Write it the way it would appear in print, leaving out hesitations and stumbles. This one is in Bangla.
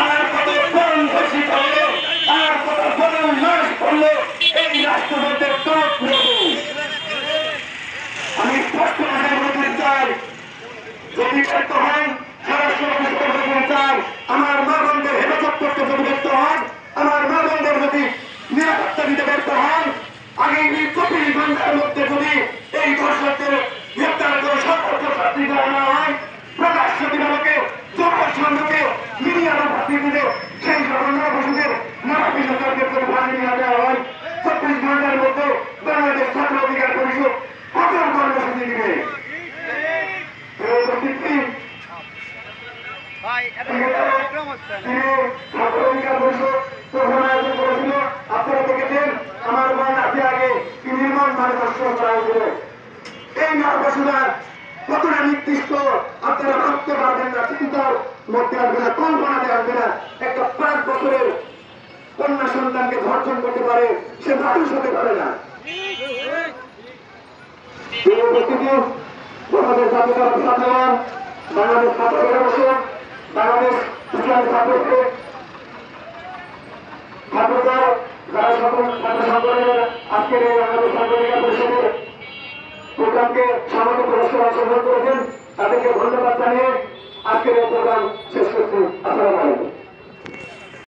আর কত বরণ ঘোষী করলো, আর কত বরণ নাশ করলো এই রাষ্ট্রপতির আমি স্পষ্ট ভাষায় বলতে চাই, যদি ব্যর্থ হন স্বরাষ্ট্র চাই, আমার মা বোনদের হেফাজত করতে যদি ব্যর্থ হন, আমার মা বোনদের যদি নিরাপত্তা দিতে ব্যর্থ হন, আগামী 24 ঘন্টার মধ্যে যদি এই দর্শকদের গ্রেপ্তার করে সতর্ক শাস্তি দেওয়া না হয়, প্রকাশ্য দিবালোকে জোটের সম্মুখে মিডিয়ার ফাঁসি দিলে সেই ঘটনা বসুদের নানাবি সরকারকে যদি ফাঁসি নিয়ে দেওয়া হয়, 24 ঘন্টার মধ্যে বাংলাদেশ ছাত্র অধিকার পরিষদ কঠোর কর্মসূচি দিবে। আপনারা দেখেছেন আমার বোন আছে আগে কি নির্মাণ ভাবে দর্শন করা হয়েছিল। এই নরবসুদার কতটা নির্দিষ্ট আপনারা ভাবতে পারবেন না, চিন্তার মধ্যে আসবে না, কল্পনাতে আসবে না। একটা 5 বছরের কন্যা সন্তানকে ধর্ষণ করতে পারে, সে মানুষ হতে পারে না। বাংলাদেশ জাতীয় বাংলাদেশ ছাত্র ফেডারেশন, বাংলাদেশ ইসলামী ছাত্রকে ছাত্রদল যারা সকল ছাত্র সংগঠনের আজকের এই বাংলাদেশ ছাত্র পরিষদের প্রোগ্রামকে সামান্য পুরস্কার অংশগ্রহণ করেছেন, তাদেরকে ধন্যবাদ জানিয়ে আজকের এই প্রোগ্রাম শেষ করছি। আসসালামু আলাইকুম।